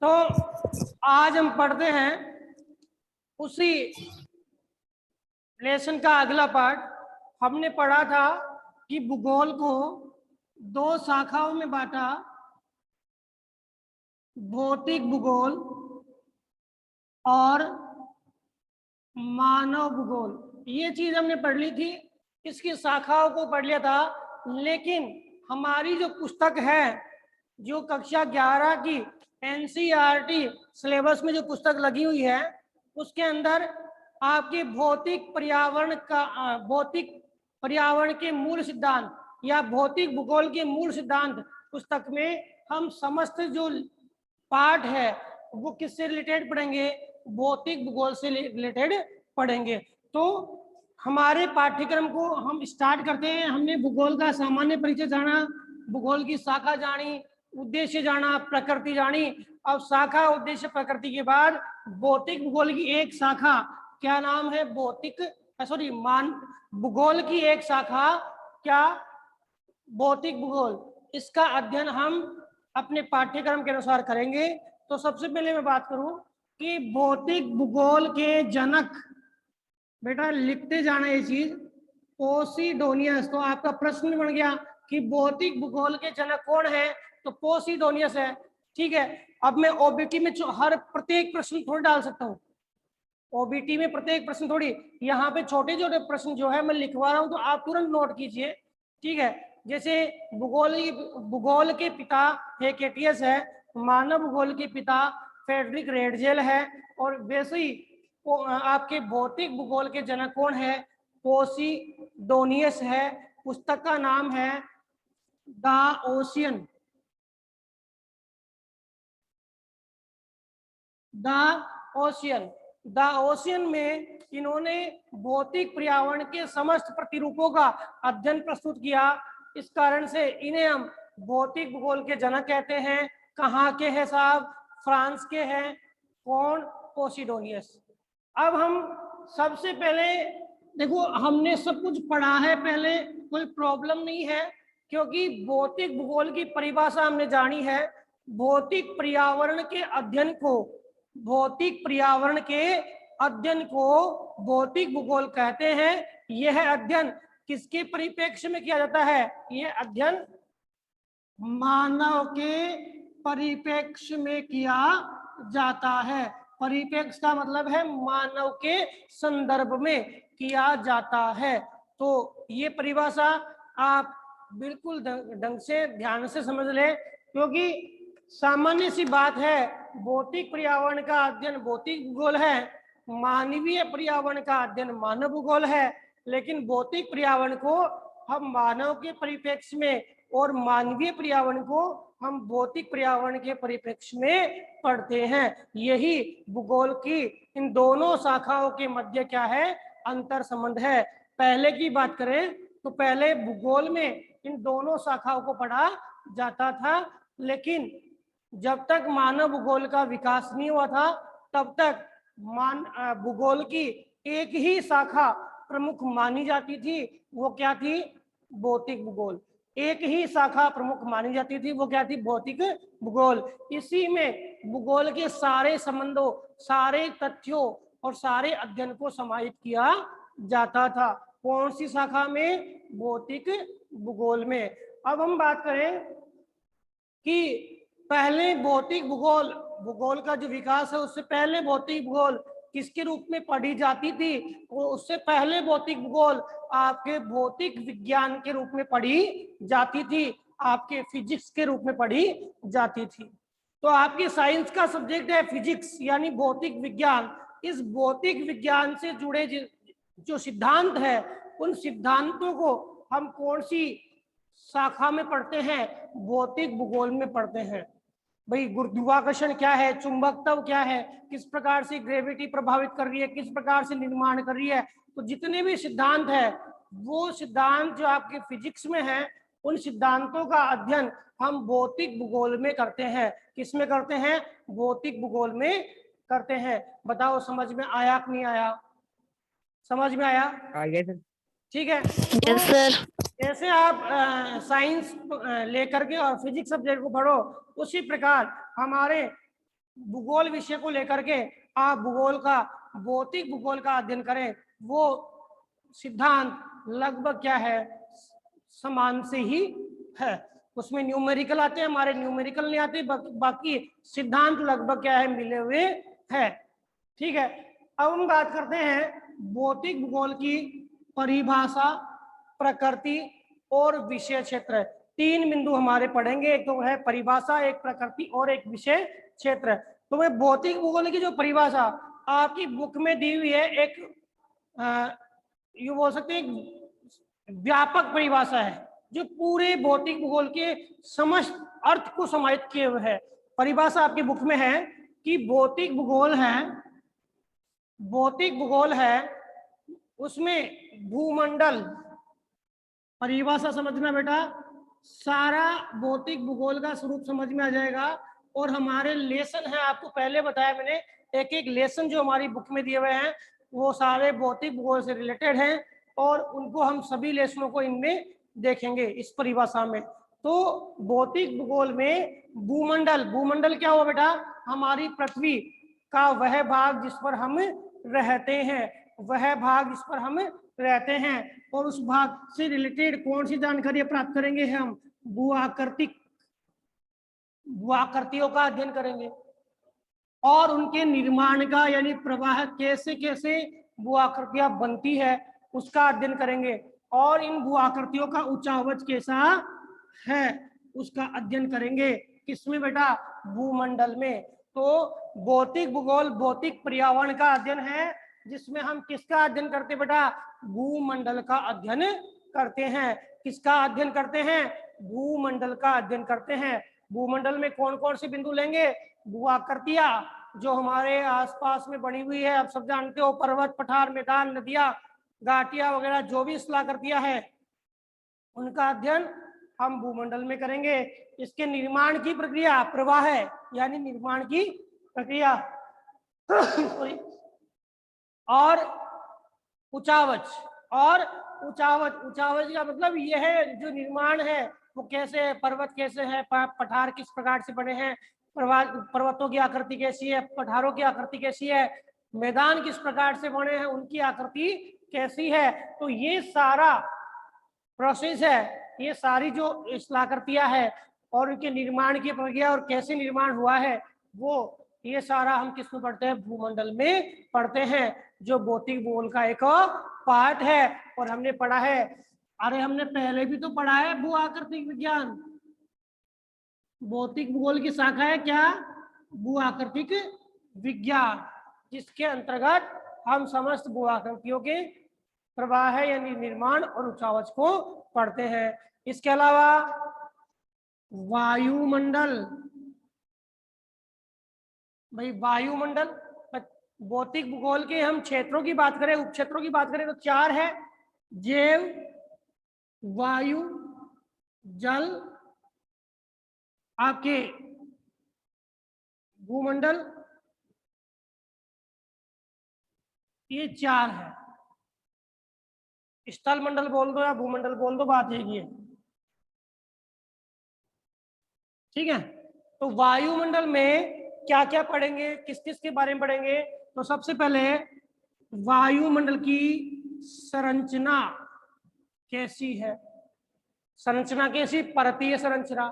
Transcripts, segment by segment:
तो आज हम पढ़ते हैं उसी लेसन का अगला पार्ट। हमने पढ़ा था कि भूगोल को दो शाखाओं में बांटा, भौतिक भूगोल और मानव भूगोल। ये चीज हमने पढ़ ली थी, इसकी शाखाओं को पढ़ लिया था। लेकिन हमारी जो पुस्तक है, जो कक्षा 11 की एनसीईआरटी सिलेबस में जो पुस्तक लगी हुई है, उसके अंदर आपके भौतिक पर्यावरण के मूल सिद्धांत या भौतिक भूगोल के मूल सिद्धांत पुस्तक में हम समस्त जो पार्ट है वो किससे रिलेटेड पढ़ेंगे? भौतिक भूगोल से रिलेटेड पढ़ेंगे। तो हमारे पाठ्यक्रम को हम स्टार्ट करते हैं। हमने भूगोल का सामान्य परिचय जाना, भूगोल की शाखा जानी, उद्देश्य जाना, प्रकृति जानी। अब शाखा, उद्देश्य, प्रकृति के बाद भौतिक भूगोल की एक शाखा, क्या नाम है? भूगोल की एक शाखा, क्या? भौतिक भूगोल। इसका अध्ययन हम अपने पाठ्यक्रम के अनुसार करेंगे। तो सबसे पहले मैं बात करूं कि भौतिक भूगोल के जनक, बेटा लिखते जाना ये चीज, पोसिडोनियस। तो आपका प्रश्न बन गया कि भौतिक भूगोल के जनक कौन है? तो पोसिडोनियस है। ठीक है। अब मैं ओबीटी में हर प्रत्येक प्रश्न थोड़ी डाल सकता हूँ, ओबीटी में प्रत्येक प्रश्न थोड़ी, यहाँ पे छोटे छोटे प्रश्न जो है मैं लिखवा रहा हूँ, तो आप तुरंत नोट कीजिए। ठीक है। जैसे भूगोल के पिता हेकेटियस है, मानव भूगोल के पिता फ्रेडरिक रेडजेल है, और वैसे ही आपके भौतिक भूगोल के जनक कौन है? पोसिडोनियस है। पुस्तक का नाम है द ओशियन। द ओशियन में इन्होंने भौतिक पर्यावरण के समस्त प्रतिरूपों का अध्ययन प्रस्तुत किया। इस कारण से इन्हें हम भौतिक भूगोल के जनक कहते हैं। कहाँ के हैं साहब? फ्रांस के हैं। कौन? पोसिडोनियस। अब हम सबसे पहले देखो, हमने सब कुछ पढ़ा है पहले, कोई प्रॉब्लम नहीं है, क्योंकि भौतिक भूगोल की परिभाषा हमने जानी है। भौतिक पर्यावरण के अध्ययन को, भौतिक पर्यावरण के अध्ययन को भौतिक भूगोल कहते हैं। यह अध्ययन किसके परिप्रेक्ष्य में किया जाता है? यह अध्ययन मानव के परिप्रेक्ष्य में किया जाता है। परिप्रेक्ष्य का मतलब है मानव के संदर्भ में किया जाता है। तो ये परिभाषा आप बिल्कुल ढंग से ध्यान से समझ लें, क्योंकि सामान्य सी बात है, भौतिक पर्यावरण का अध्ययन भौतिक भूगोल है, मानवीय पर्यावरण का अध्ययन मानव भूगोल है। लेकिन भौतिक पर्यावरण को हम मानव के परिप्रेक्ष्य में और मानवीय पर्यावरण को हम भौतिक पर्यावरण के परिप्रेक्ष्य में पढ़ते हैं। यही भूगोल की इन दोनों शाखाओं के मध्य क्या है? अंतर संबंध है। पहले की बात करें तो पहले भूगोल में इन दोनों शाखाओं को पढ़ा जाता था, लेकिन जब तक मानव भूगोल का विकास नहीं हुआ था तब तक भूगोल की एक ही शाखा प्रमुख मानी जाती थी। वो क्या थी? भौतिक भूगोल। एक ही शाखा प्रमुख मानी जाती थी, वो क्या थी? भौतिक भूगोल। इसी में भूगोल के सारे संबंधों, सारे तथ्यों और सारे अध्ययन को समाहित किया जाता था। कौन सी शाखा में? भौतिक भूगोल में। अब हम बात करें कि पहले भौतिक भूगोल का जो विकास है, उससे पहले भौतिक भूगोल किसके रूप में पढ़ी जाती थी? वो उससे पहले भौतिक भूगोल आपके भौतिक विज्ञान के रूप में पढ़ी जाती थी, आपके फिजिक्स के रूप में पढ़ी जाती थी। तो आपके साइंस का सब्जेक्ट है फिजिक्स, यानी भौतिक विज्ञान। इस भौतिक विज्ञान से जुड़े जो सिद्धांत है, उन सिद्धांतों को हम कौन सी शाखा में पढ़ते हैं? भौतिक भूगोल में पढ़ते हैं। भाई, गुरुत्वाकर्षण क्या है, चुंबकत्व क्या है, किस प्रकार से ग्रेविटी प्रभावित कर रही है, किस प्रकार से निर्माण कर रही है, तो जितने भी सिद्धांत है, वो सिद्धांत जो आपके फिजिक्स में है, उन सिद्धांतों का अध्ययन हम भौतिक भूगोल में करते हैं। किस में करते हैं? भौतिक भूगोल में करते हैं। बताओ, समझ में आया कि नहीं आया? समझ में आया? आ गया सर। ठीक है। Yes sir. जैसे आप साइंस लेकर के और फिजिक्स सब्जेक्ट को पढ़ो, उसी प्रकार हमारे भूगोल विषय को लेकर के आप भूगोल का, भौतिक भूगोल का अध्ययन करें। वो सिद्धांत लगभग क्या है, समान से ही है। उसमें न्यूमेरिकल आते हैं, हमारे न्यूमेरिकल नहीं आते, बाकी सिद्धांत लगभग क्या है, मिले हुए है। ठीक है। अब हम बात करते हैं भौतिक भूगोल की परिभाषा, प्रकृति और विषय क्षेत्र। तीन बिंदु हमारे पढ़ेंगे, एक तो है परिभाषा, एक प्रकृति और एक विषय क्षेत्र। तो मैं भौतिक भूगोल की जो परिभाषा आपकी बुक में दी हुई है, एक ये बोल सकते हैं व्यापक परिभाषा है, जो पूरे भौतिक भूगोल के समस्त अर्थ को समाहित किए हुए है। परिभाषा आपकी बुक में है कि भौतिक भूगोल है, भौतिक भूगोल है, उसमें भूमंडल, परिभाषा समझना बेटा, सारा भौतिक भूगोल का स्वरूप समझ में आ जाएगा। और हमारे लेसन है, आपको पहले बताया मैंने, एक एक लेसन जो हमारी बुक में दिए हुए हैं वो सारे भौतिक भूगोल से रिलेटेड हैं, और उनको हम सभी लेसनों को इनमें देखेंगे इस परिभाषा में। तो भौतिक भूगोल में भूमंडल, भूमंडल क्या हुआ बेटा, हमारी पृथ्वी का वह भाग जिस पर हम रहते हैं, वह भाग जिस पर हम रहते हैं, और उस भाग से रिलेटेड कौन सी जानकारी प्राप्त करेंगे, हम भूआकृतियों का अध्ययन करेंगे, और उनके निर्माण का, यानी प्रवाह कैसे कैसे भूआकृतियां बनती है उसका अध्ययन करेंगे, और इन भूआकृतियों का उच्चावच कैसा है उसका अध्ययन करेंगे। किसमें बेटा, भूमंडल में। तो भौतिक भूगोल भौतिक पर्यावरण का अध्ययन है, जिसमें हम किसका अध्ययन करते हैं बेटा, भूमंडल का अध्ययन करते हैं। किसका अध्ययन करते हैं, भूमंडल का अध्ययन करते हैं। भूमंडल में कौन कौन से बिंदु लेंगे, भूआकृतियां जो हमारे आसपास में बनी हुई है, आप सब जानते हो, पर्वत, पठार, मैदान, नदियां, घाटियां वगैरह, जो भी स्थलाकृतियां है उनका अध्ययन हम भूमंडल में करेंगे। इसके निर्माण की प्रक्रिया, प्रवाह है यानी निर्माण की प्रक्रिया और उचावच, और उचावच का मतलब यह है जो निर्माण है वो कैसे है, पर्वत कैसे है, पठार किस प्रकार से बने हैं, पर्वतों की आकृति कैसी है, पठारों की आकृति कैसी है, मैदान किस प्रकार से बने हैं, उनकी आकृति कैसी है। तो ये सारा प्रोसेस है, ये सारी जो स्थलाकृतियां है और उनके निर्माण की प्रक्रिया और कैसे निर्माण हुआ है, वो ये सारा हम किसमें पढ़ते हैं, भूमंडल में पढ़ते हैं, जो भौतिक भूगोल का एक पार्ट है। और हमने पढ़ा है, अरे हमने पहले भी तो पढ़ा है भू आकृतिक विज्ञान, भौतिक भूगोल की शाखा है क्या, भू आकृतिक विज्ञान, जिसके अंतर्गत हम समस्त भू आकृतियों के प्रवाह है यानी निर्माण और उचावच को पढ़ते हैं। इसके अलावा वायुमंडल, भाई वायुमंडल, भौतिक भूगोल के हम क्षेत्रों की बात करें, उपक्षेत्रों की बात करें तो चार है, जैव, वायु, जल, आपके भूमंडल, ये चार है। स्थल मंडल बोल दो या भूमंडल बोल दो, बात एक ही है। ठीक है। तो वायुमंडल में क्या क्या पढ़ेंगे, किस किस के बारे में पढ़ेंगे, तो सबसे पहले वायुमंडल की संरचना कैसी है, संरचना कैसी, परतीय संरचना,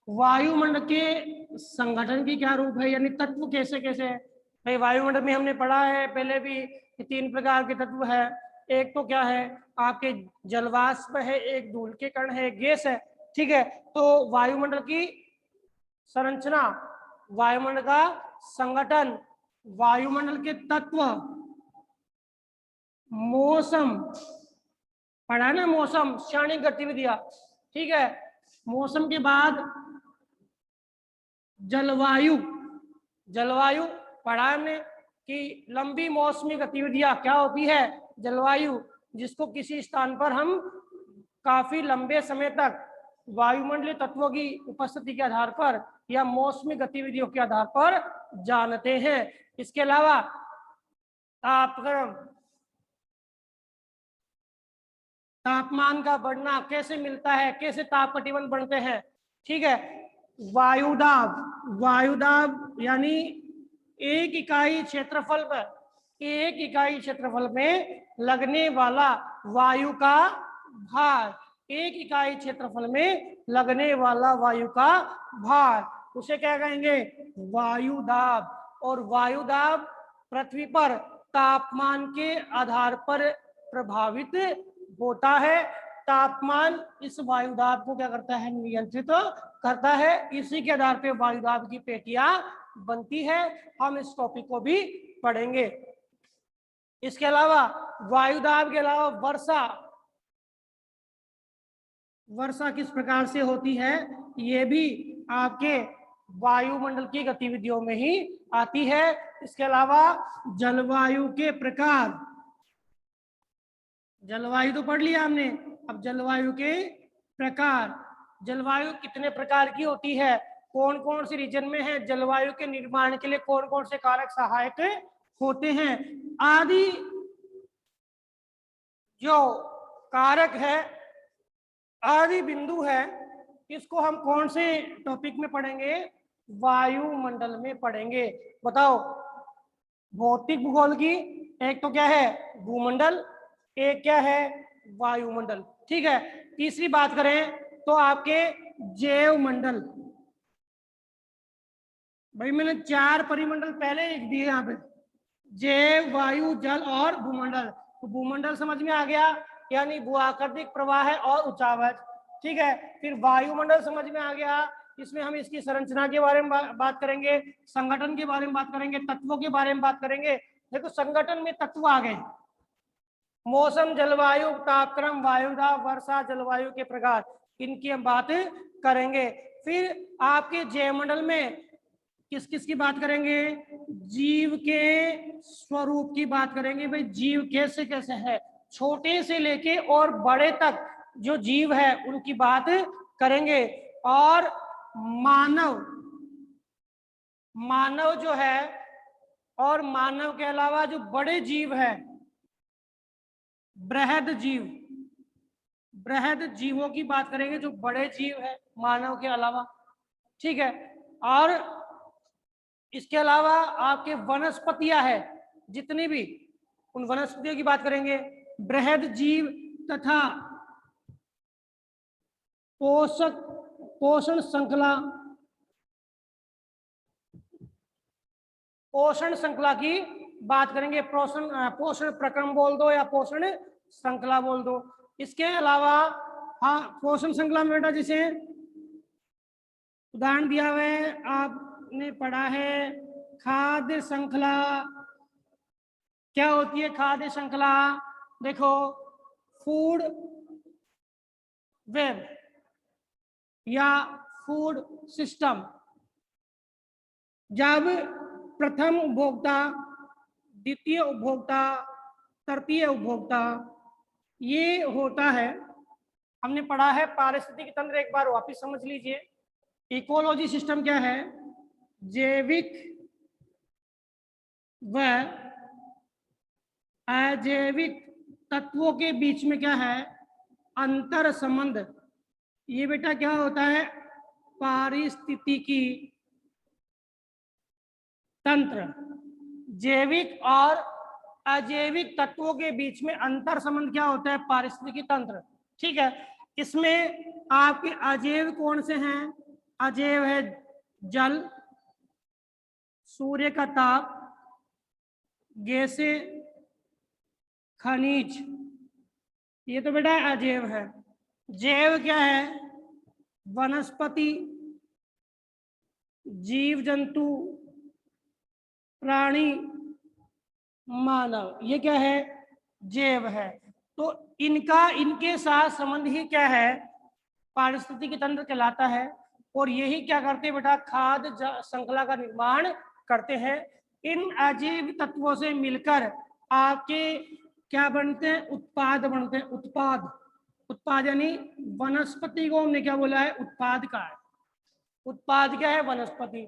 वायुमंडल के संगठन की क्या रूप है, यानी तत्व कैसे कैसे है। भाई वायुमंडल में हमने पढ़ा है पहले भी कि तीन प्रकार के तत्व है, एक तो क्या है आपके जलवाष्प है, एक धूल के कण है, एक गैस है। ठीक है। तो वायुमंडल की संरचना, वायुमंडल का संगठन, वायुमंडल के तत्व, मौसम पढ़ा ना, मौसम क्षणिक गतिविधियां। ठीक है। मौसम के बाद जलवायु, जलवायु पढ़ा हमने कि लंबी मौसमी गतिविधियां क्या होती है, जलवायु, जिसको किसी स्थान पर हम काफी लंबे समय तक वायुमंडलीय तत्वों की उपस्थिति के आधार पर या मौसमी गतिविधियों के आधार पर जानते हैं। इसके अलावा तापक्रम, तापमान का बढ़ना कैसे मिलता है, कैसे ताप कटिबंध बनते हैं। ठीक है, वायुदाब, वायुदाब यानी एक इकाई क्षेत्रफल पर, एक इकाई क्षेत्रफल में लगने वाला वायु का भार, एक इकाई क्षेत्रफल में लगने वाला वायु का भार, उसे क्या कहेंगे, वायुदाब। और वायुदाब पृथ्वी पर तापमान के आधार पर प्रभावित होता है। तापमान इस वायुदाब को क्या करता है, नियंत्रित करता है। इसी के आधार पर वायुदाब की पेटियां बनती है। हम इस टॉपिक को भी पढ़ेंगे। इसके अलावा वायुदाब के अलावा वर्षा, वर्षा किस प्रकार से होती है, ये भी आपके वायुमंडल की गतिविधियों में ही आती है। इसके अलावा जलवायु के प्रकार, जलवायु तो पढ़ लिया हमने, अब जलवायु के प्रकार, जलवायु कितने प्रकार की होती है, कौन कौन से रीजन में है, जलवायु के निर्माण के लिए कौन कौन से कारक सहायक होते हैं आदि जो कारक है, आदि बिंदु है, इसको हम कौन से टॉपिक में पढ़ेंगे, वायुमंडल में पढ़ेंगे। बताओ, भौतिक भूगोल की एक तो क्या है भूमंडल, एक क्या है वायुमंडल। ठीक है, तीसरी बात करें तो आपके जैव मंडल। भाई मैंने 4 परिमंडल पहले लिख दिए यहाँ पे, जैव, वायु, जल और भूमंडल। तो भूमंडल समझ में आ गया, यानी भूआकृतिक प्रवाह है और उच्चावच। ठीक है, फिर वायुमंडल समझ में आ गया, इसमें हम इसकी संरचना के बारे में बात करेंगे, संगठन के बारे में बात करेंगे, तत्वों के बारे में बात करेंगे। देखो संगठन में तत्व आ गए, मौसम, जलवायु, तापक्रम, वायुदाब, वर्षा, जलवायु के प्रकार, इनकी हम बात करेंगे। फिर आपके जैवमंडल में किस किस की बात करेंगे, जीव के स्वरूप की बात करेंगे। भाई जीव कैसे कैसे है, छोटे से लेके और बड़े तक जो जीव है उनकी बात करेंगे। और मानव, मानव जो है, और मानव के अलावा जो बड़े जीव है, बृहद जीव, बृहद जीवों की बात करेंगे जो बड़े जीव है मानव के अलावा। ठीक है, और इसके अलावा आपके वनस्पतियां है जितनी भी, उन वनस्पतियों की बात करेंगे। बृहद जीव तथा पोषक, पोषण श्रृंखला, पोषण श्रृंखला की बात करेंगे। पोषण प्रक्रम बोल दो या पोषण श्रृंखला बोल दो। इसके अलावा हाँ, पोषण श्रृंखला में बेटा जैसे उदाहरण दिया हुआ है, आपने पढ़ा है खाद्य श्रृंखला। क्या होती है खाद्य श्रृंखला, देखो फूड वेब या फूड सिस्टम, जब प्रथम उपभोक्ता, द्वितीय उपभोक्ता, तृतीय उपभोक्ता ये होता है। हमने पढ़ा है पारिस्थितिक तंत्र, एक बार वापस समझ लीजिए। इकोलॉजी सिस्टम क्या है, जैविक व अजैविक तत्वों के बीच में क्या है, अंतर संबंध। ये बेटा क्या होता है, पारिस्थितिकी तंत्र। जैविक और अजैविक तत्वों के बीच में अंतर संबंध क्या होता है, पारिस्थितिकी तंत्र। ठीक है, इसमें आपके अजैव कौन से हैं, अजैव है जल, सूर्य का ताप, गैसें, खनिज, ये तो बेटा अजैव है। जैव क्या है, वनस्पति, जीव जंतु, प्राणी, मानव, ये क्या है जैव है। तो इनका, इनके साथ संबंध ही क्या है, पारिस्थितिकी तंत्र कहलाता है। और यही क्या करते हैं बेटा, खाद्य श्रृंखला का निर्माण करते हैं। इन अजैव तत्वों से मिलकर आपके क्या बनते हैं, उत्पाद बनते हैं। उत्पाद, उत्पाद यानी वनस्पति को हमने क्या बोला है, उत्पाद का है। उत्पाद क्या है, वनस्पति।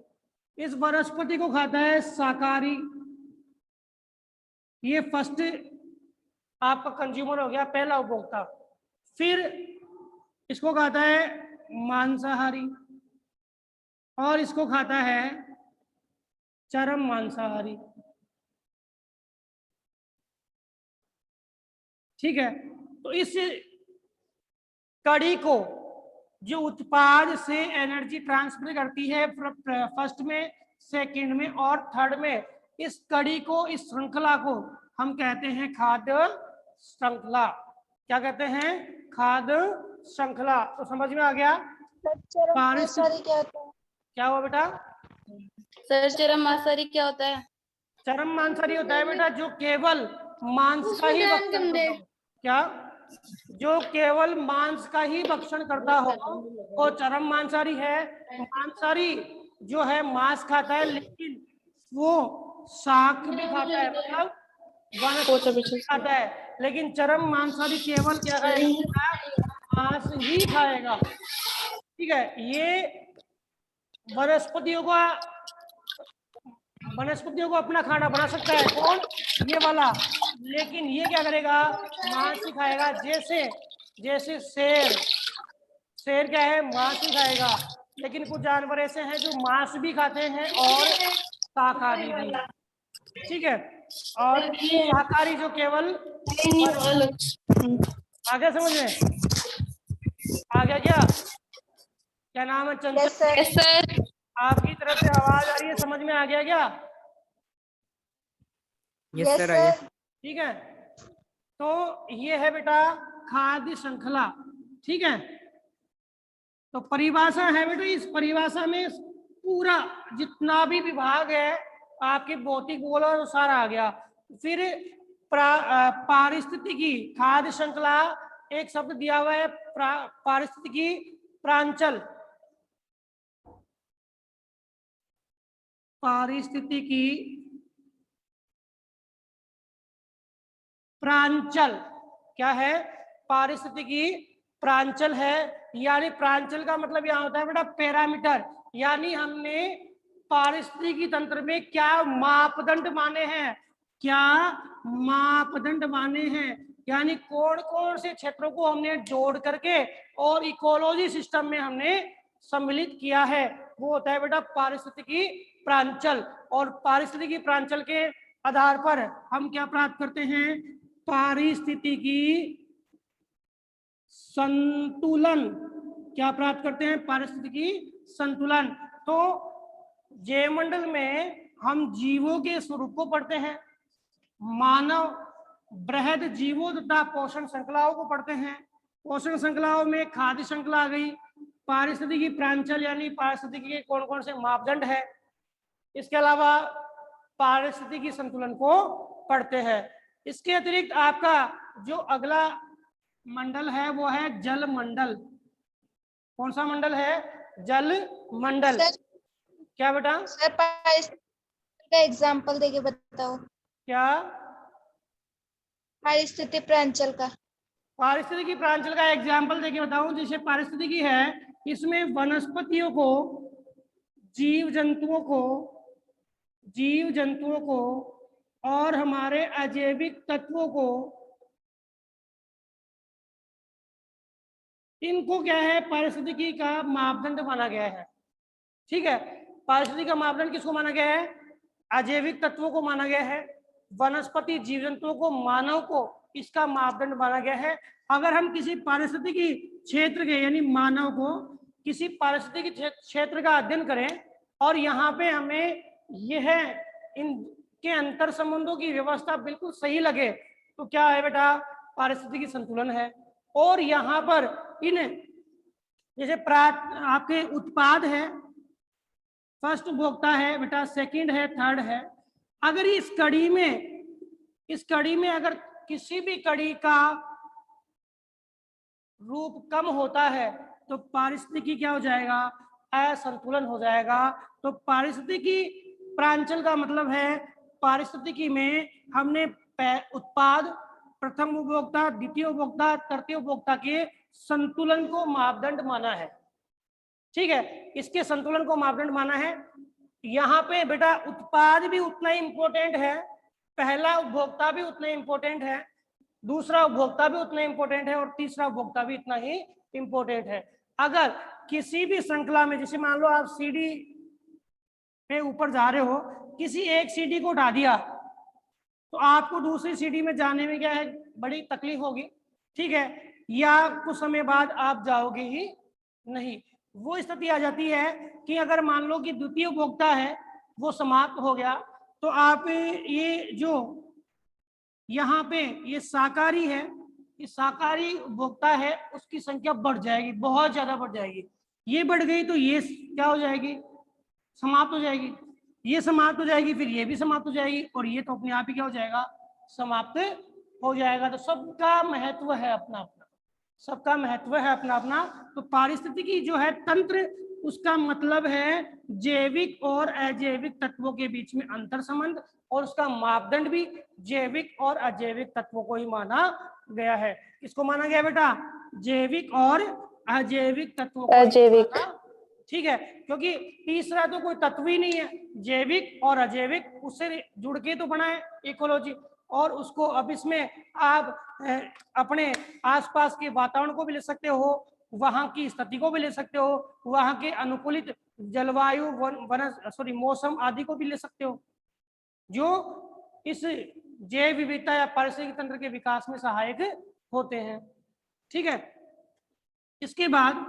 इस वनस्पति को खाता है शाकाहारी, ये फर्स्ट आपका कंज्यूमर हो गया, पहला उपभोक्ता। फिर इसको खाता है मांसाहारी, और इसको खाता है चरम मांसाहारी। ठीक है, तो इस कड़ी को जो उत्पाद से एनर्जी ट्रांसफर करती है फर्स्ट में, सेकंड में और थर्ड में, इस कड़ी को, इस श्रृंखला को हम कहते हैं खाद्य श्रृंखला। क्या कहते हैं? खाद्य श्रृंखला। तो समझ में आ गया? क्या हुआ बेटा? सर चरम मांसाहारी क्या होता है? चरम मांसाहारी होता है बेटा जो केवल मांस का ही भक्षण करता हो। क्या? जो केवल मांस का ही भक्षण करता हो वो चरम मांसाहारी है। मांसाहारी जो है मांस खाता है लेकिन वो शाक भी खाता है, मतलब वनस्पति खाता है, लेकिन चरम मांसाहारी केवल क्या खाएगा? मांस ही खाएगा। ठीक है, ये वनस्पतियों को अपना खाना बना सकता है, कौन? ये वाला। लेकिन ये क्या करेगा? मांस ही खाएगा। जैसे शेर क्या है? मांस ही खाएगा। लेकिन कुछ जानवर ऐसे हैं जो मांस भी खाते हैं और शाकाहारी भी। ठीक है, और शाकाहारी जो केवल, आ गया समझ में? आ गया क्या? क्या नाम है? चंचल। Yes sir. आपकी तरफ से आवाज आ रही है, समझ में आ गया क्या? Yes sir. ठीक है, तो ये है बेटा खाद्य श्रृंखला। ठीक है, तो परिभाषा है बेटा, इस परिभाषा में पूरा जितना भी विभाग है आपके भौतिक भूगोल अनुसार आ गया। फिर पारिस्थितिकी खाद्य श्रृंखला, एक शब्द दिया हुआ है पारिस्थितिकी प्रांचल। पारिस्थितिकी प्रांचल क्या है? पारिस्थितिकी प्रांचल है। यानी प्रांचल का मतलब यहां होता है बेटा पैरामीटर, यानी हमने पारिस्थितिकी तंत्र में क्या मापदंड माने हैं, क्या मापदंड माने हैं, यानी कौन कौन से क्षेत्रों को हमने जोड़ करके और इकोलॉजी सिस्टम में हमने सम्मिलित किया है, वो होता है बेटा पारिस्थितिकी प्रांचल। और पारिस्थितिकी प्रांचल के आधार पर हम क्या प्राप्त करते हैं? पारिस्थितिकी संतुलन। क्या प्राप्त करते हैं? पारिस्थितिकी संतुलन। तो जैवमंडल में हम जीवों के स्वरूप को पढ़ते हैं, मानव बृहद जीवों तथा पोषण श्रृंखलाओं को पढ़ते हैं। पोषण श्रृंखलाओं में खाद्य श्रृंखला आ गई, पारिस्थितिकी प्रांचल यानी पारिस्थितिकी के कौन कौन से मापदंड है, इसके अलावा पारिस्थितिकी संतुलन को पढ़ते हैं। इसके अतिरिक्त आपका जो अगला मंडल है वो है जल मंडल। कौन सा मंडल है? जल मंडल। क्या बेटा? सर का एग्जांपल देके बताओ। क्या? पारिस्थितिकी प्रांचल का। पारिस्थितिकी प्रांचल का एग्जाम्पल देके बताऊं, जैसे पारिस्थितिकी है, इसमें वनस्पतियों को, जीव जंतुओं को और हमारे अजैविक तत्वों को, इनको क्या है? पारिस्थितिकी का मापदंड माना गया है। ठीक है, पारिस्थितिकी का मापदंड किसको माना गया है? अजैविक तत्वों को माना गया है, वनस्पति जीव जंतुओं को, मानव को इसका मापदंड माना गया है। अगर हम किसी पारिस्थितिकी क्षेत्र के यानी मानव को किसी पारिस्थितिकी क्षेत्र का अध्ययन करें और यहाँ पे हमें यह इनके अंतर संबंधों की व्यवस्था बिल्कुल सही लगे तो क्या है बेटा? पारिस्थितिकी संतुलन है। और यहाँ पर इन जैसे आपके उत्पाद है, फर्स्ट उपभोक्ता है बेटा, सेकंड है, थर्ड है। अगर इस कड़ी में अगर किसी भी कड़ी का रूप कम होता है तो पारिस्थितिकी क्या हो जाएगा? असंतुलन हो जाएगा। तो पारिस्थितिकी प्रांचल का मतलब है पारिस्थितिकी में हमने उत्पाद, प्रथम उपभोक्ता, द्वितीय उपभोक्ता, तृतीय उपभोक्ता के संतुलन को मापदंड माना है। ठीक है, इसके संतुलन को मापदंड माना है। यहाँ पे बेटा उत्पाद भी उतना ही इंपॉर्टेंट है, पहला उपभोक्ता भी उतना ही इंपॉर्टेंट है, दूसरा उपभोक्ता भी उतना इंपॉर्टेंट है और तीसरा उपभोक्ता भी इतना ही इंपॉर्टेंट है। अगर किसी भी श्रृंखला में, जैसे मान लो आप सीडी पे ऊपर जा रहे हो, किसी एक सीडी को उठा दिया तो आपको दूसरी सीडी में जाने में क्या है, बड़ी तकलीफ होगी, ठीक है, या कुछ समय बाद आप जाओगे ही नहीं। वो स्थिति आ जाती है कि अगर मान लो कि द्वितीय उपभोक्ता है वो समाप्त हो गया, तो आप ये जो यहाँ पे ये शाकाहारी है, ये शाकाहारी उपभोक्ता है, उसकी संख्या बढ़ जाएगी, बहुत ज्यादा बढ़ जाएगी। ये बढ़ गई तो ये क्या हो जाएगी, समाप्त हो जाएगी। ये समाप्त हो जाएगी, फिर ये भी समाप्त हो जाएगी, और ये तो अपने आप ही क्या हो जाएगा, समाप्त हो जाएगा। तो सबका महत्व है अपना अपना, सबका महत्व है अपना अपना। तो पारिस्थितिकी जो है तंत्र, उसका मतलब है जैविक और अजैविक तत्वों के बीच में अंतर संबंध, और उसका मापदंड भी जैविक और अजैविक तत्वों को ही माना गया है। किसको माना गया बेटा, जैविक और अजैविक तत्वों को अजैविक। ठीक है, क्योंकि तीसरा तो कोई तत्व ही नहीं है, जैविक और अजैविक उससे जुड़ के तो बना है इकोलॉजी। और उसको अब इसमें आप अपने आसपास के वातावरण को भी ले सकते हो, वहां की स्थिति को भी ले सकते हो, वहां के अनुकूलित जलवायु वन मौसम आदि को भी ले सकते हो, जो इस जैव विविधता या पारिस्थितिक तंत्र के विकास में सहायक होते हैं। ठीक है, इसके बाद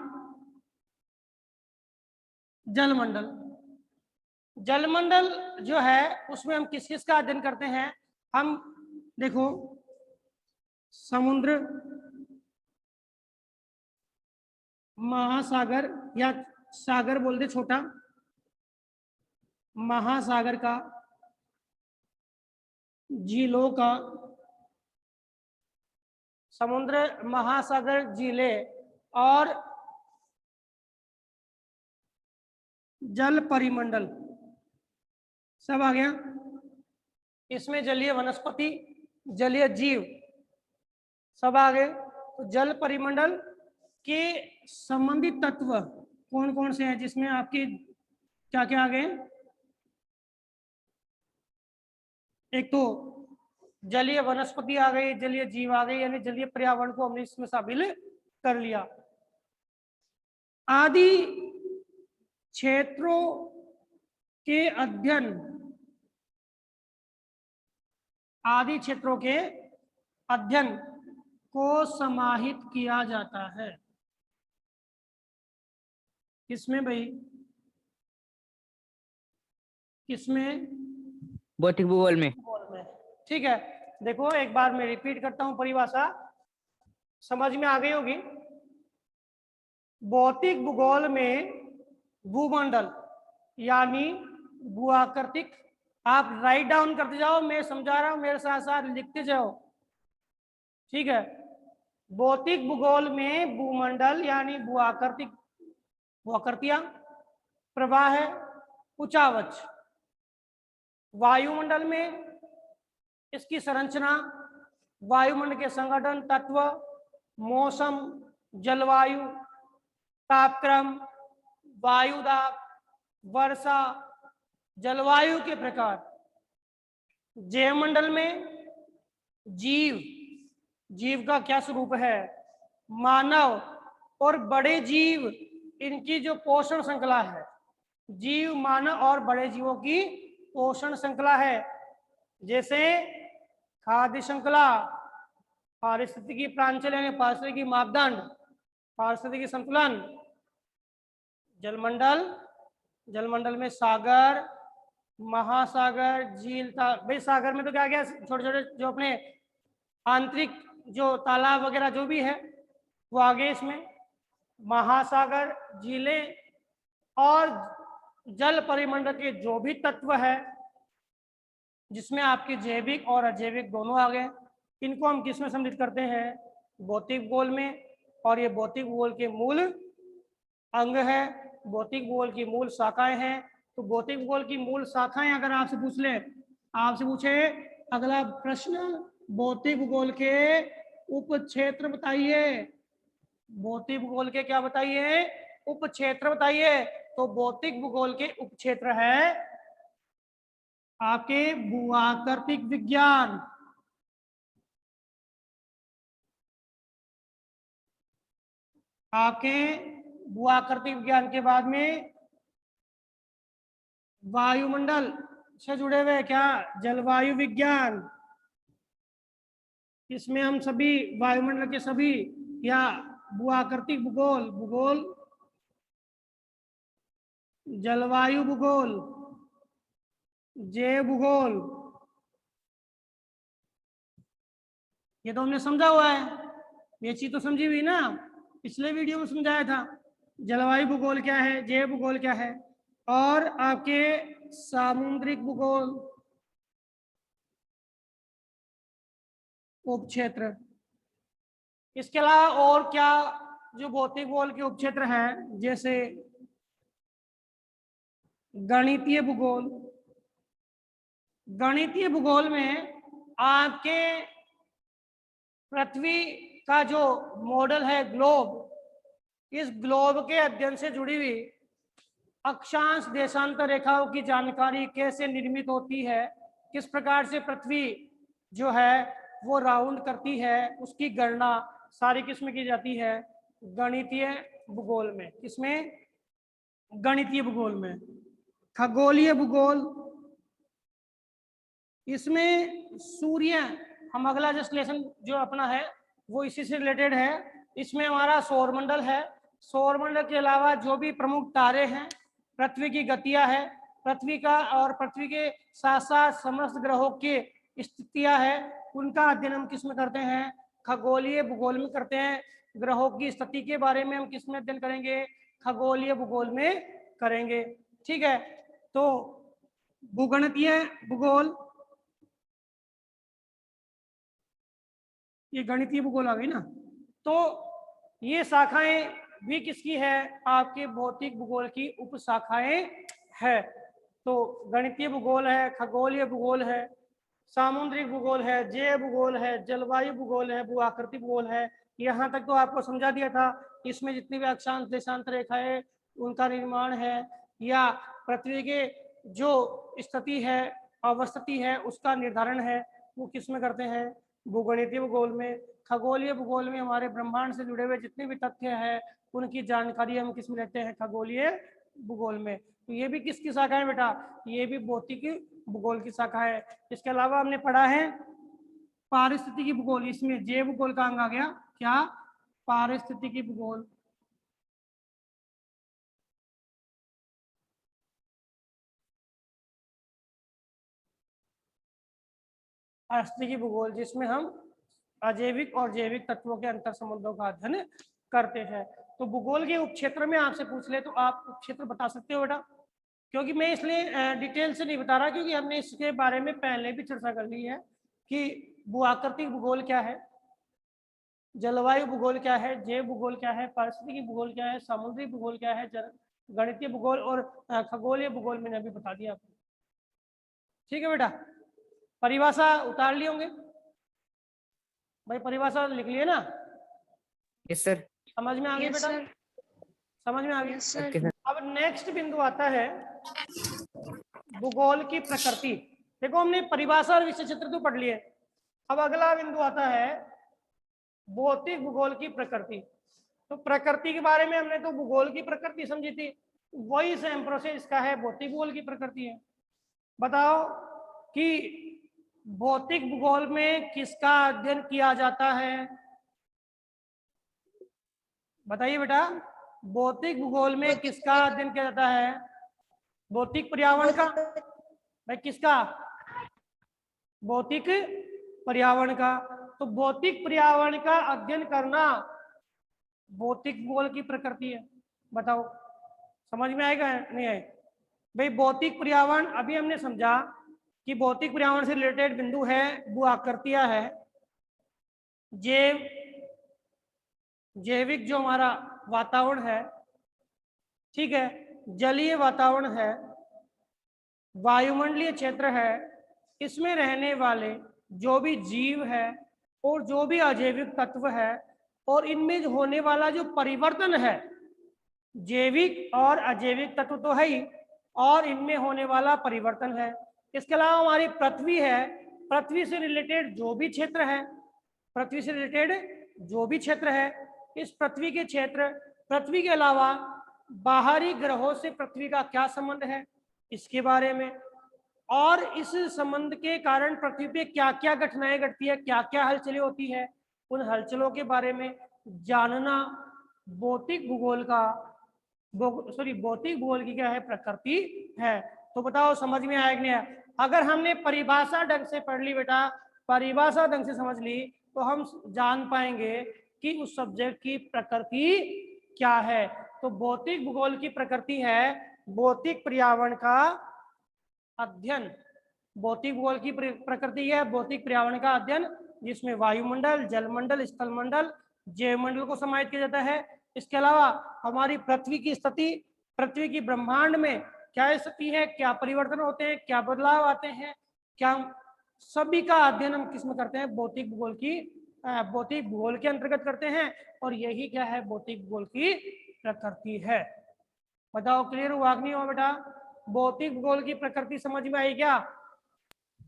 जलमंडल। जलमंडल जो है उसमें हम किस किस का अध्ययन करते हैं, हम देखो समुद्र, महासागर या सागर बोल दे छोटा, महासागर का, झीलों का, समुद्र, महासागर, झीलें और जल परिमंडल सब आ गया। इसमें जलीय वनस्पति, जलीय जीव सब आ गए। तो जल परिमंडल के संबंधित तत्व कौन कौन से हैं, जिसमें आपके क्या क्या आ गए, एक तो जलीय वनस्पति आ गई, जलीय जीव आ गई, यानी जलीय पर्यावरण को हमने इसमें शामिल कर लिया। आदि क्षेत्रों के अध्ययन, आदि क्षेत्रों के अध्ययन को समाहित किया जाता है किसमें भाई, किसमें, भौतिक भूगोल में। ठीक है, देखो एक बार मैं रिपीट करता हूं, परिभाषा समझ में आ गई होगी। भौतिक भूगोल में भूमंडल यानी भूआकृतिक, आप राइट डाउन करते जाओ, मैं समझा रहा हूं, मेरे साथ साथ लिखते जाओ, ठीक है। भौतिक भूगोल में भूमंडल यानी भूआकृतिक, भूआकृतियां, प्रवाह, उचावच। वायुमंडल में इसकी संरचना, वायुमंडल के संगठन तत्व, मौसम, जलवायु, तापक्रम, वायुदाब, वर्षा, जलवायु के प्रकार। जैवमंडल में जीव, जीव का क्या स्वरूप है, मानव और बड़े जीव, इनकी जो पोषण श्रृंखला है, जीव, मानव और बड़े जीवों की पोषण श्रृंखला है, जैसे खाद्य श्रृंखला, पारिस्थितिकी प्रांचल यानी पारिस्थितिकी मापदंड, पारिस्थितिकी संतुलन। जलमंडल, जलमंडल में सागर, महासागर, झील, भाई सागर में तो क्या क्या छोटे छोटे जो अपने आंतरिक जो तालाब वगैरह जो भी है वो आगे इसमें, महासागर, झीलें और जल परिमंडल के जो भी तत्व है, जिसमें आपके जैविक और अजैविक दोनों आ गए, इनको हम किस में सम्मिलित करते हैं, भौतिक भूगोल में। और ये भौतिक भूगोल के मूल अंग है, भौतिक भूगोल की मूल शाखाएं हैं। तो भौतिक भूगोल की मूल शाखाएं अगर आपसे पूछ ले, आपसे पूछे अगला प्रश्न, भौतिक भूगोल के उप क्षेत्र बताइए, भौतिक भूगोल के क्या बताइए, उप क्षेत्र बताइए। तो भौतिक भूगोल के उप क्षेत्र है आपके भूआकृतिक विज्ञान, आपके भूआकृति विज्ञान के बाद में वायुमंडल से जुड़े हुए हैं क्या, जलवायु विज्ञान। इसमें हम सभी वायुमंडल के सभी या भूआकृतिक भूगोल, भूगोल, जलवायु भूगोल, जैव भूगोल, ये तो हमने समझा हुआ है, ये चीज तो समझी हुई ना, पिछले वीडियो में समझाया था। जलवायु भूगोल क्या है, जैव भूगोल क्या है, और आपके सामुद्रिक भूगोल, उपक्षेत्र। इसके अलावा और क्या जो भौतिक भूगोल के उपक्षेत्र हैं, जैसे गणितीय भूगोल। गणितीय भूगोल में आपके पृथ्वी का जो मॉडल है ग्लोब, इस ग्लोब के अध्ययन से जुड़ी हुई अक्षांश देशांतर रेखाओं की जानकारी कैसे निर्मित होती है, किस प्रकार से पृथ्वी जो है वो राउंड करती है, उसकी गणना सारी किस्में की जाती है गणितीय भूगोल में। किसमें? गणितीय भूगोल में। खगोलीय भूगोल, इसमें सूर्य, हम अगला जस्ट लेसन जो अपना है वो इसी से रिलेटेड है। इसमें हमारा सौरमंडल है, सौरमंडल के अलावा जो भी प्रमुख तारे हैं, पृथ्वी की गतियां है, पृथ्वी का और पृथ्वी के साथ साथ समस्त ग्रहों की स्थितियां है, उनका अध्ययन हम किस में करते हैं? खगोलीय भूगोल में करते हैं। ग्रहों की स्थिति के बारे में हम किस में अध्ययन करेंगे? खगोलीय भूगोल में करेंगे। ठीक है, तो भूगणितीय भूगोल, ये गणितीय भूगोल आ गई ना, तो ये शाखाएं भी किसकी है? आपके भौतिक भूगोल की उप शाखाएं है। तो गणितीय भूगोल है, खगोलीय भूगोल है, सामुद्रिक भूगोल है, जैव भूगोल है, जलवायु भूगोल है, भूआकृति भूगोल है। यहाँ तक तो आपको समझा दिया था। इसमें जितनी भी अक्षांश देशांतर रेखाएं उनका निर्माण है, या पृथ्वी के जो स्थिति है, अवस्थिति है, उसका निर्धारण है, वो किस में करते हैं? भूगणितीय भूगोल में। खगोलीय भूगोल में हमारे ब्रह्मांड से जुड़े हुए जितने भी तथ्य हैं उनकी जानकारी हम किस में लेते हैं? खगोलीय भूगोल में। तो ये भी किसकी शाखा है बेटा? ये भी भौतिक भूगोल की शाखा है। इसके अलावा हमने पढ़ा है पारिस्थितिकी भूगोल, इसमें जैव भूगोल का अंग आ गया। क्या? पारिस्थितिकी भूगोल। पारिस्थितिकी भूगोल जिसमें हम अजैविक और जैविक तत्वों के अंतर संबंधों का अध्ययन करते हैं। तो भूगोल के उपक्षेत्र में आपसे पूछ ले तो आप उपक्षेत्र बता सकते हो बेटा? क्योंकि मैं इसलिए डिटेल से नहीं बता रहा, क्योंकि हमने इसके बारे में पहले भी चर्चा कर ली है कि भूआकृतिक भूगोल क्या है, जलवायु भूगोल क्या है, जैव भूगोल क्या है, पारिस्थितिकी भूगोल क्या है, समुद्री भूगोल क्या है, गणितीय भूगोल और खगोलीय भूगोल मैंने अभी बता दिया आपको। ठीक है बेटा, परिभाषा उतार लिए होंगे भाई, परिभाषा लिख लिए ना? Yes sir. समझ में आ गई बेटा? समझ में आ गई? Okay sir. अब नेक्स्ट बिंदु आता है भूगोल की प्रकृति। देखो हमने परिभाषा और विषय चित्र तो पढ़ लिए, अब अगला बिंदु आता है भौतिक भूगोल की प्रकृति। तो प्रकृति के बारे में हमने तो भूगोल की प्रकृति समझी थी, वही सेम प्रोसेस का है भौतिक भूगोल की प्रकृति है। बताओ कि भौतिक भूगोल में किसका अध्ययन किया जाता है? बताइए बेटा, भौतिक भूगोल में किसका अध्ययन किया जाता है? भौतिक पर्यावरण का। भाई किसका? भौतिक पर्यावरण का। तो भौतिक पर्यावरण का अध्ययन करना भौतिक भूगोल की प्रकृति है। बताओ समझ में आएगा नहीं आएगा? भाई भौतिक पर्यावरण अभी हमने समझा कि भौतिक पर्यावरण से रिलेटेड बिंदु है भूआकृतियां है, जैविक जो हमारा वातावरण है, ठीक है, जलीय वातावरण है, वायुमंडलीय क्षेत्र है, इसमें रहने वाले जो भी जीव है और जो भी अजैविक तत्व है, और इनमें होने वाला जो परिवर्तन है, जैविक और अजैविक तत्व तो है ही, और इनमें होने वाला परिवर्तन है। इसके अलावा हमारी पृथ्वी है, पृथ्वी से रिलेटेड जो भी क्षेत्र है, पृथ्वी से रिलेटेड जो भी क्षेत्र है, इस पृथ्वी के क्षेत्र, पृथ्वी के अलावा बाहरी ग्रहों से पृथ्वी का क्या संबंध है इसके बारे में, और इस संबंध के कारण पृथ्वी पे क्या क्या घटनाएं घटती है, क्या क्या हलचलें होती है, उन हलचलों के बारे में जानना भौतिक भूगोल का भौतिक भूगोल की क्या है, प्रकृति है। तो बताओ समझ में आया कि नहीं आया? अगर हमने परिभाषा ढंग से पढ़ ली बेटा, परिभाषा ढंग से समझ ली, तो हम जान पाएंगे कि उस सब्जेक्ट की प्रकृति क्या है। तो भौतिक भूगोल की प्रकृति है भौतिक पर्यावरण का अध्ययन। भौतिक भूगोल की प्रकृति है भौतिक पर्यावरण का अध्ययन, जिसमें वायुमंडल, जलमंडल, स्थलमंडल, जैवमंडल को समाहित किया जाता है। इसके अलावा हमारी पृथ्वी की स्थिति, पृथ्वी की ब्रह्मांड में क्या स्थिति है, क्या परिवर्तन होते हैं, क्या बदलाव आते हैं, क्या सभी का अध्ययन हम किसमें करते हैं, भौतिक भूगोल की भौतिक भूगोल के अंतर्गत करते हैं। और यही क्या है, भौतिक भूगोल की प्रकृति है। बताओ क्लियर हुआ कि नहीं हुआ बेटा? भौतिक भूगोल की प्रकृति समझ में आई क्या?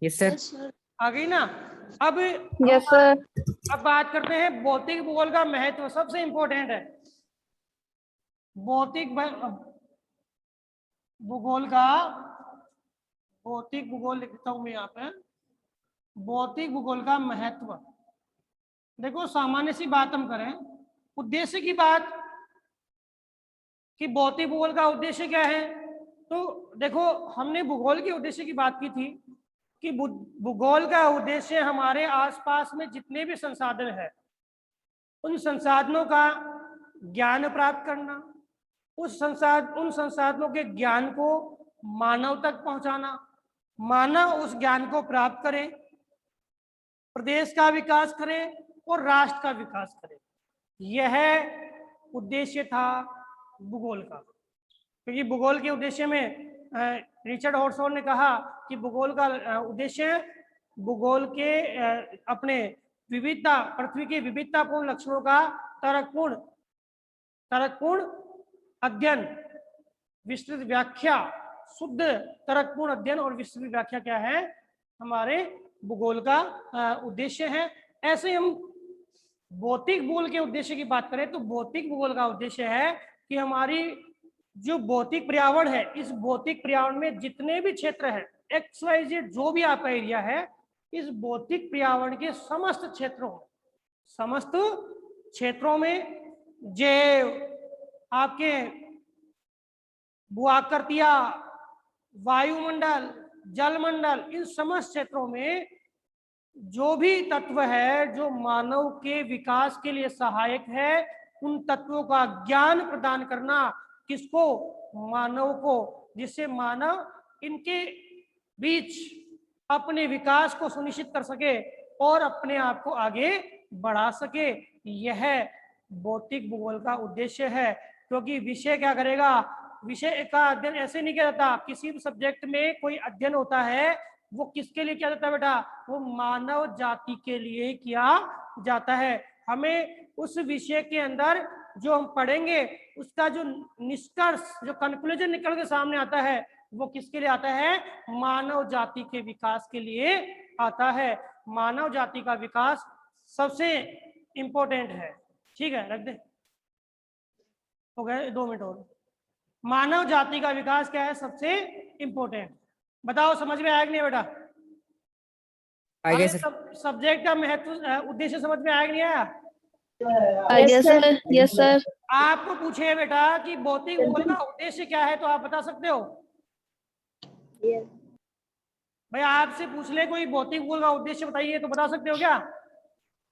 Yes sir. आ गई ना? अब यस सर। अब बात करते हैं भौतिक भूगोल का महत्व, सबसे इंपॉर्टेंट है भौतिक भूगोल का। भौतिक भूगोल लिखता हूं मैं यहाँ पे, भौतिक भूगोल का महत्व। देखो सामान्य सी बात हम करें, उद्देश्य की बात कि भौतिक भूगोल का उद्देश्य क्या है, तो देखो हमने भूगोल के उद्देश्य की बात की थी कि भूगोल का उद्देश्य हमारे आसपास में जितने भी संसाधन है उन संसाधनों का ज्ञान प्राप्त करना, उन संसाधनों के ज्ञान को मानव तक पहुंचाना, मानव उस ज्ञान को प्राप्त करे, प्रदेश का विकास करे और राष्ट्र का विकास करे। यह उद्देश्य था भूगोल का। क्योंकि भूगोल के उद्देश्य में रिचर्ड हॉवर्ड ने कहा कि भूगोल का उद्देश्य भूगोल के अपने विविधता, पृथ्वी के विविधतापूर्ण लक्षणों का तर्कपूर्ण अध्ययन, विस्तृत व्याख्या, शुद्ध तर्कपूर्ण अध्ययन और विस्तृत व्याख्या क्या है, हमारे भूगोल का उद्देश्य है। ऐसे हम भौतिक भूगोल के उद्देश्य की बात करें तो भौतिक भूगोल का उद्देश्य है कि हमारी जो भौतिक पर्यावरण है, इस भौतिक पर्यावरण में जितने भी क्षेत्र है, XYZ जो भी आपका एरिया है, इस भौतिक पर्यावरण के समस्त क्षेत्रों में जैव, आपके भूआकृतियां, वायुमंडल, जलमंडल, इन समस्त क्षेत्रों में जो भी तत्व है जो मानव के विकास के लिए सहायक है, उन तत्वों का ज्ञान प्रदान करना किसको, मानव को, जिससे मानव इनके बीच अपने विकास को सुनिश्चित कर सके और अपने आप को आगे बढ़ा सके। यह भौतिक भूगोल का उद्देश्य है। क्योंकि विषय क्या करेगा, विषय का अध्ययन ऐसे नहीं किया जाता। किसी भी सब्जेक्ट में कोई अध्ययन होता है वो किसके लिए किया जाता है बेटा, वो मानव जाति के लिए किया जाता है। हमें उस विषय के अंदर जो हम पढ़ेंगे उसका जो निष्कर्ष, जो कंक्लूजन निकल के सामने आता है, वो किसके लिए आता है, मानव जाति के विकास के लिए आता है। मानव जाति का विकास सबसे इंपॉर्टेंट है। ठीक है, रख दे, हो गए 2 मिनट और। मानव जाति का विकास क्या है, सबसे इंपॉर्टेंट। बताओ समझ में आया कि नहीं बेटा? आगे सर। सब्जेक्ट का महत्व, उद्देश्य समझ में आया कि नहीं आया? Yes sir. Yes sir. आपको पूछे बेटा कि भौतिक भूगोल का उद्देश्य क्या है, तो आप बता सकते हो? भाई आपसे पूछ ले कोई भौतिक भूगोल का उद्देश्य बताइए, तो बता सकते हो क्या?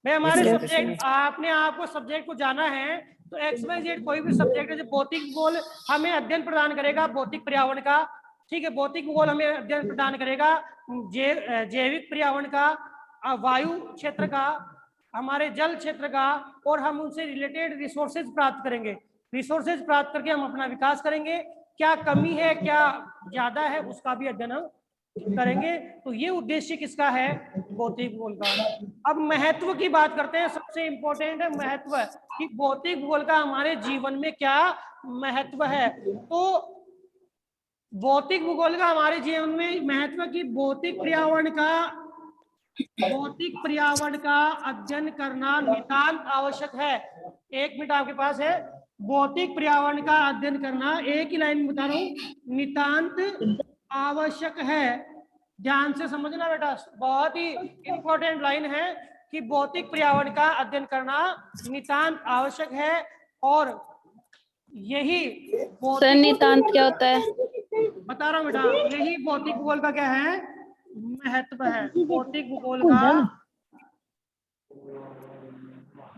भाई हमारे सब्जेक्ट, आपने आपको सब्जेक्ट को जाना है तो XYZ कोई भी सब्जेक्ट है जो भौतिक भूगोल हमें अध्ययन प्रदान करेगा, भौतिक पर्यावरण का, ठीक है, भौतिक भूगोल हमें अध्ययन प्रदान करेगा जैविक पर्यावरण का, वायु क्षेत्र का, हमारे जल क्षेत्र का, और हम उनसे रिलेटेड रिसोर्सेज प्राप्त करेंगे। रिसोर्सेज प्राप्त करके हम अपना विकास करेंगे। क्या कमी है, क्या ज्यादा है, उसका भी अध्ययन हम करेंगे। तो ये उद्देश्य किसका है, भौतिक भूगोल का। अब महत्व की बात करते हैं। सबसे इंपॉर्टेंट है महत्व, कि भौतिक भूगोल का हमारे जीवन में क्या महत्व है। तो भौतिक भूगोल का हमारे जीवन में महत्व की भौतिक पर्यावरण का भौतिक पर्यावरण का अध्ययन करना नितांत आवश्यक है। 1 मिनट आपके पास है। भौतिक पर्यावरण का अध्ययन करना, एक ही लाइन बता रहा हूं, नितांत आवश्यक है। ध्यान से समझना बेटा, बहुत ही इंपॉर्टेंट लाइन है कि भौतिक पर्यावरण का अध्ययन करना नितांत आवश्यक है। और यही सर भौतिक, नितांत क्या होता है? बता रहा हूँ बेटा, यही भौतिक भूगोल का क्या है, महत्व है। भौतिक भूगोल का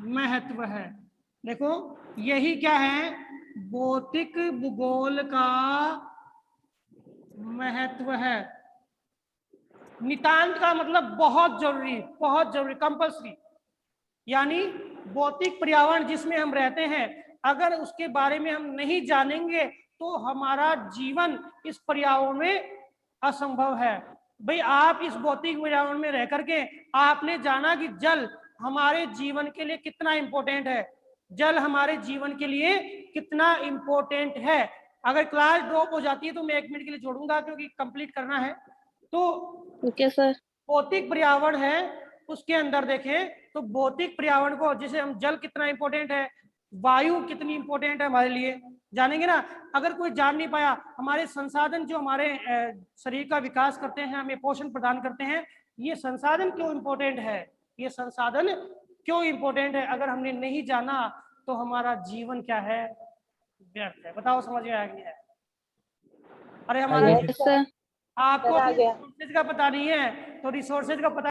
महत्व है। देखो यही क्या है, भौतिक भूगोल का महत्व है। नितांत का मतलब बहुत जरूरी, बहुत जरूरी, कंपल्सरी। यानी भौतिक पर्यावरण जिसमें हम रहते हैं, अगर उसके बारे में हम नहीं जानेंगे तो हमारा जीवन इस पर्यावरण में असंभव है। भाई आप इस भौतिक पर्यावरण में रह करके आपने जाना कि जल हमारे जीवन के लिए कितना इंपॉर्टेंट है। जल हमारे जीवन के लिए कितना इंपॉर्टेंट है। अगर क्लास ड्रॉप हो जाती है तो मैं 1 मिनट के लिए छोड़ूंगा क्योंकि कंप्लीट करना है। तो ओके सर। भौतिक पर्यावरण है, उसके अंदर देखें तो भौतिक पर्यावरण को, जैसे हम जल कितना इंपॉर्टेंट है, वायु कितनी इंपॉर्टेंट है हमारे लिए, जानेंगे ना। अगर कोई जान नहीं पाया, हमारे संसाधन जो हमारे शरीर का विकास करते हैं, हमें पोषण प्रदान करते हैं, ये संसाधन क्यों इंपॉर्टेंट है, ये संसाधन क्यों इंपॉर्टेंट है, अगर हमने नहीं जाना तो हमारा जीवन क्या है, व्यर्थ है। बताओ समझ में आ गया है? अरे हमारा यस सर। आपको रिसोर्सेज का पता नहीं है तो रिसोर्सेज का पता